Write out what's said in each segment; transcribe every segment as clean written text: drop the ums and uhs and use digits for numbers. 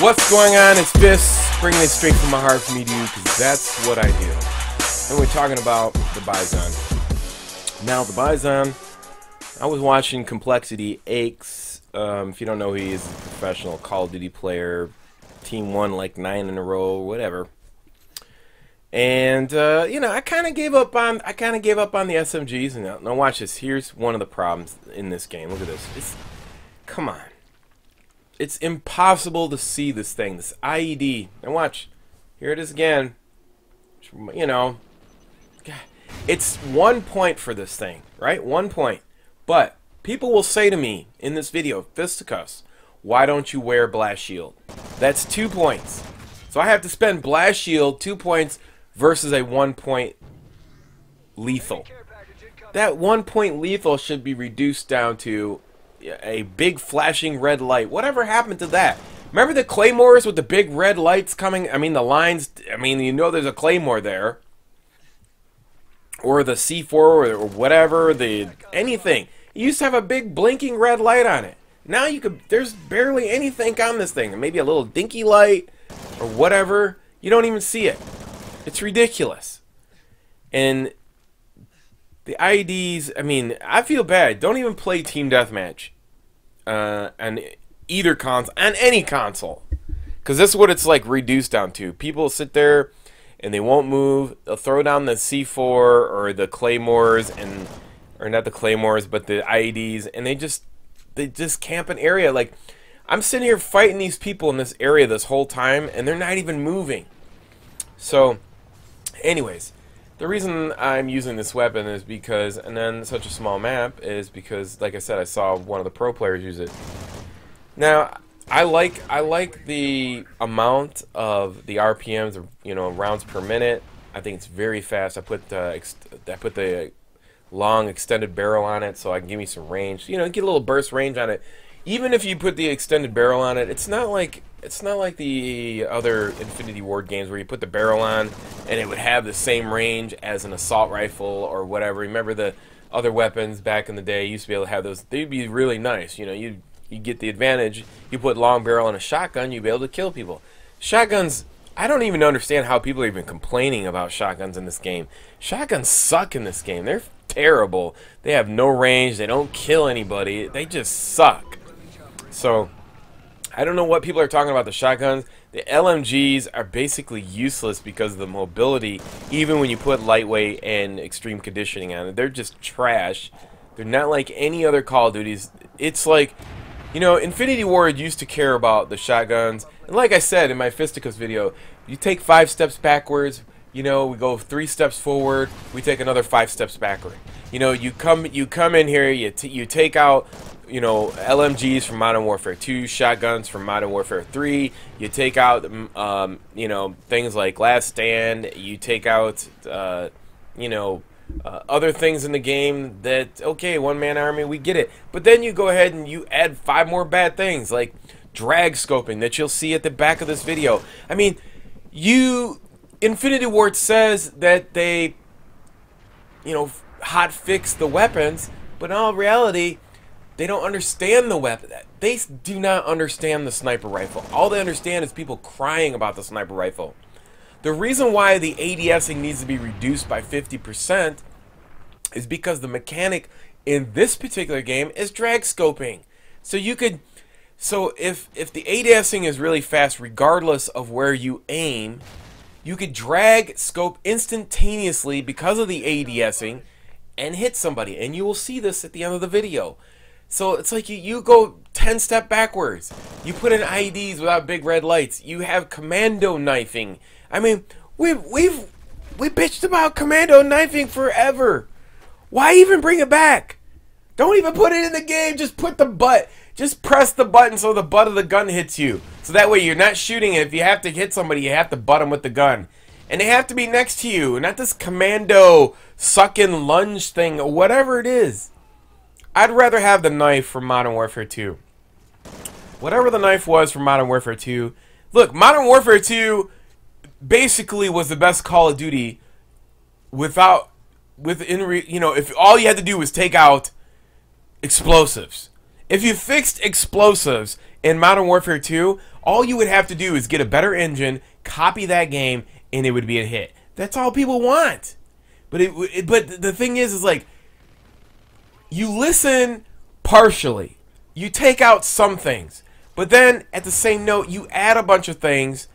What's going on? It's Bizon, bringing it straight from my heart for me to you, because that's what I do. And we're talking about the Bizon. Now, the Bizon, I was watching Complexity Aches. If you don't know, he is a professional Call of Duty player. Team won like 9 in a row, whatever. And you know, I kind of gave up on the SMGs. And now watch this. Here's one of the problems in this game. Look at this. Come on. It's impossible to see this thing, this IED. And watch. Here it is again. You know, it's 1 point for this thing, right? 1 point. But people will say to me in this video, fisticuffs, why don't you wear Blast Shield? That's 2 points. So I have to spend Blast Shield 2 points versus a 1 point lethal. That 1 point lethal should be reduced down to a big flashing red light. Whatever happened to that? Remember the claymores with the big red lights coming? I mean, the lines, I mean, you know there's a claymore there. Or the C4 or whatever, anything. You used to have a big blinking red light on it. Now there's barely anything on this thing. Maybe a little dinky light or whatever. You don't even see it. It's ridiculous. And the IEDs, I mean, I feel bad. Don't even play Team Deathmatch on either console, on any console. Because this is what it's like reduced down to. People sit there and they won't move. They'll throw down the C4 or the claymores, or not the claymores, but the IEDs, and they just camp an area. Like, I'm sitting here fighting these people in this area this whole time, and they're not even moving. So, anyways, the reason I'm using this weapon is because, and then such a small map, is because, like I said, I saw one of the pro players use it. Now, I like the amount of the RPMs, you know, rounds per minute. I think it's very fast. I put the long extended barrel on it, so I can give me some range. You know, get a little burst range on it. Even if you put the extended barrel on it, it's not like the other Infinity Ward games where you put the barrel on and it would have the same range as an assault rifle or whatever. Remember the other weapons back in the day? You used to be able to have those. They'd be really nice. You know, you get the advantage. You put long barrel on a shotgun, you'd be able to kill people. Shotguns, I don't even understand how people are even complaining about shotguns in this game. Shotguns suck in this game. They're terrible. They have no range. They don't kill anybody. They just suck. So, I don't know what people are talking about the shotguns. The LMGs are basically useless because of the mobility, even when you put lightweight and extreme conditioning on it. They're just trash. They're not like any other Call of Duties. It's like, you know, Infinity Ward used to care about the shotguns. And like I said in my Fisticuffs video, you take 5 steps backwards, you know, we go 3 steps forward, we take another 5 steps backward. You know, you come in here, you take out, you know, LMGs from Modern Warfare 2, shotguns from Modern Warfare 3, you take out, you know, things like Last Stand, you take out, you know, other things in the game that, okay, one-man army, we get it. But then you go ahead and you add 5 more bad things, like drag scoping that you'll see at the back of this video. I mean, Infinity Ward says that they, you know, hot fix the weapons, but in all reality, they don't understand the weapon. They do not understand the sniper rifle. All they understand is people crying about the sniper rifle. The reason why the ADSing needs to be reduced by 50% is because the mechanic in this particular game is drag scoping. So if the ADSing is really fast, regardless of where you aim, you could drag scope instantaneously because of the ADSing and hit somebody. And you will see this at the end of the video. So it's like you go 10 step backwards. You put in IEDs without big red lights. You have commando knifing. I mean, we bitched about commando knifing forever. Why even bring it back? Don't even put it in the game. Just put the butt. Just press the button so the butt of the gun hits you. So that way you're not shooting it. If you have to hit somebody, you have to butt them with the gun. And they have to be next to you. Not this commando suck-in lunge thing or whatever it is. I'd rather have the knife from Modern Warfare 2. Whatever the knife was from Modern Warfare 2. Look, Modern Warfare 2 basically was the best Call of Duty you know, if all you had to do was take out explosives. If you fixed explosives in Modern Warfare 2, All you would have to do is get a better engine, copy that game, and it would be a hit. That's all people want. But but the thing is like, you listen partially. You take out some things. But then, at the same note, you add a bunch of things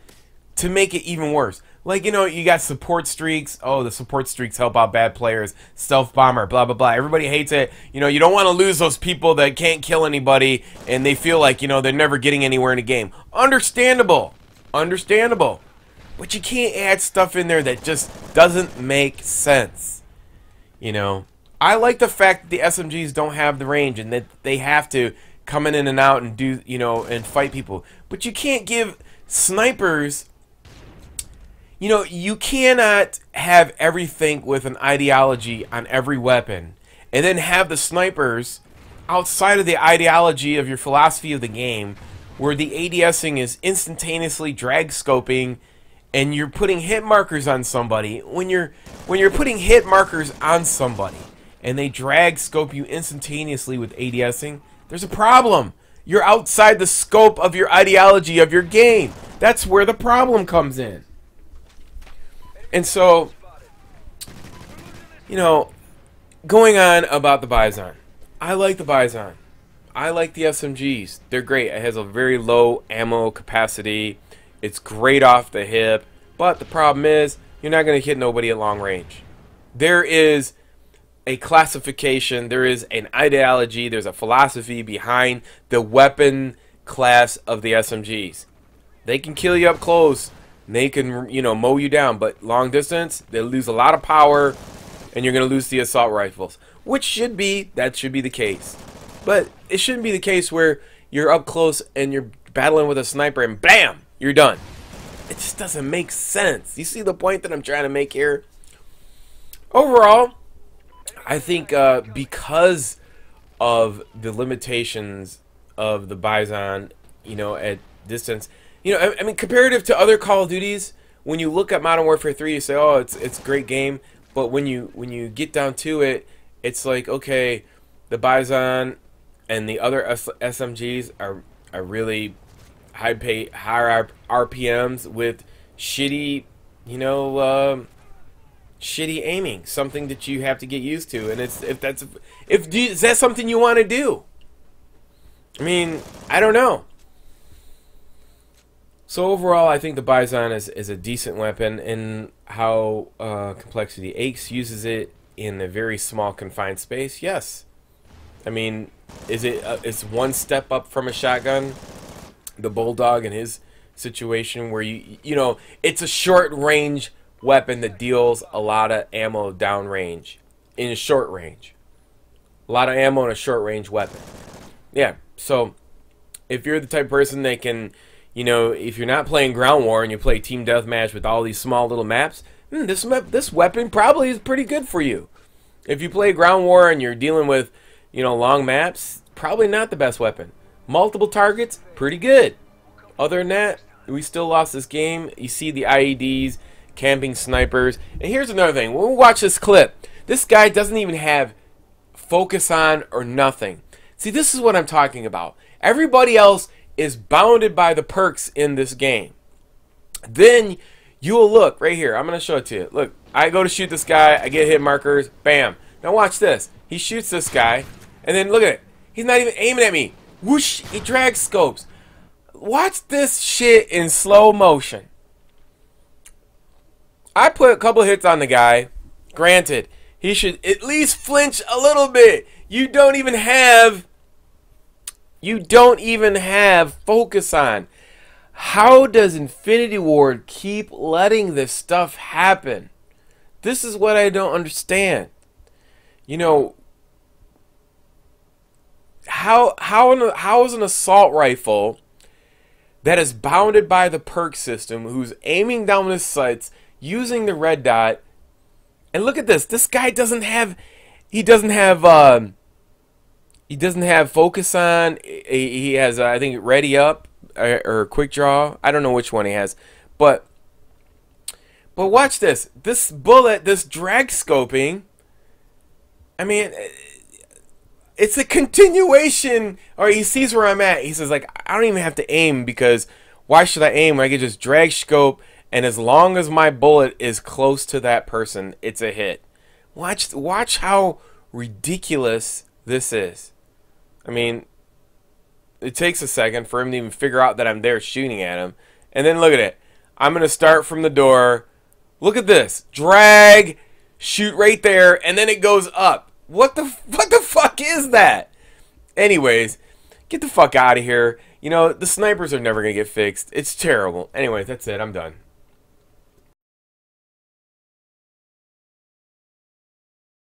to make it even worse. Like, you know, you got support streaks. Oh, the support streaks help out bad players. Stealth bomber, blah, blah, blah. Everybody hates it. You know, you don't want to lose those people that can't kill anybody and they feel like, you know, they're never getting anywhere in a game. Understandable. Understandable. But you can't add stuff in there that just doesn't make sense. You know, I like the fact that the SMGs don't have the range and that they have to come in and out and do, you know, and fight people. But you can't give snipers... You know, you cannot have everything with an ideology on every weapon and then have the snipers outside of the ideology of your philosophy of the game where the ADSing is instantaneously drag scoping and you're putting hit markers on somebody. When you're putting hit markers on somebody and they drag scope you instantaneously with ADSing, there's a problem. You're outside the scope of your ideology of your game. That's where the problem comes in. And so, you know, going on about the Bizon. I like the Bizon. I like the SMGs. They're great. It has a very low ammo capacity. It's great off the hip. But the problem is, you're not going to hit nobody at long range. There is a classification. There is an ideology. There's a philosophy behind the weapon class of the SMGs. They can kill you up close. They can, you know, mow you down, but long distance, they lose a lot of power, and you're going to lose the assault rifles, that should be the case. But it shouldn't be the case where you're up close and you're battling with a sniper and bam, you're done. It just doesn't make sense. You see the point that I'm trying to make here? Overall, I think because of the limitations of the Bizon, you know, at distance. You know, I mean, comparative to other Call of Duties, when you look at Modern Warfare 3, you say, "Oh, it's a great game." But when you get down to it, it's like, okay, the Bizon and the other SMGs are really high RPMs with shitty, you know, shitty aiming. Something that you have to get used to, and is that something you want to do? I mean, I don't know. So overall, I think the Bizon is a decent weapon in how Complexity Aches uses it in a very small confined space. Yes, I mean, it's one step up from a shotgun, the Bulldog in his situation, where you know it's a short range weapon that deals a lot of ammo downrange in a short range. A lot of ammo in a short range weapon. Yeah. So if you're the type of person that can, you know, if you're not playing Ground War and you play Team Deathmatch with all these small little maps, this weapon probably is pretty good for you. If you play Ground War and you're dealing with, you know, long maps, probably not the best weapon. Multiple targets, pretty good. Other than that, we still lost this game. You see the IEDs, camping snipers. And here's another thing. When we watch this clip, this guy doesn't even have focus on or nothing. See, this is what I'm talking about. Everybody else is bounded by the perks in this game. Then you will look right here. I'm going to show it to you. Look, I go to shoot this guy. I get hit markers. Bam. Now watch this. He shoots this guy. And then look at it. He's not even aiming at me. Whoosh. He drag scopes. Watch this shit in slow motion. I put a couple hits on the guy. Granted, he should at least flinch a little bit. You don't even have focus on. How does Infinity Ward keep letting this stuff happen? This is what I don't understand. You know, how is an assault rifle that is bounded by the perk system, who's aiming down his sights, using the red dot, and look at this. This guy doesn't have focus on. He has, I think, ready up or quick draw. I don't know which one he has, but watch this. This bullet, this drag scoping. I mean, it's a continuation. Or he sees where I'm at. He says, like, I don't even have to aim because Why should I aim when I can just drag scope, and as long as my bullet is close to that person, it's a hit? Watch how ridiculous this is. I mean, it takes a second for him to even figure out that I'm there shooting at him. And then look at it. I'm going to start from the door. Look at this. Drag, shoot right there, and then it goes up. What the fuck is that? Anyways, get the fuck out of here. You know, the snipers are never going to get fixed. It's terrible. Anyways, that's it. I'm done.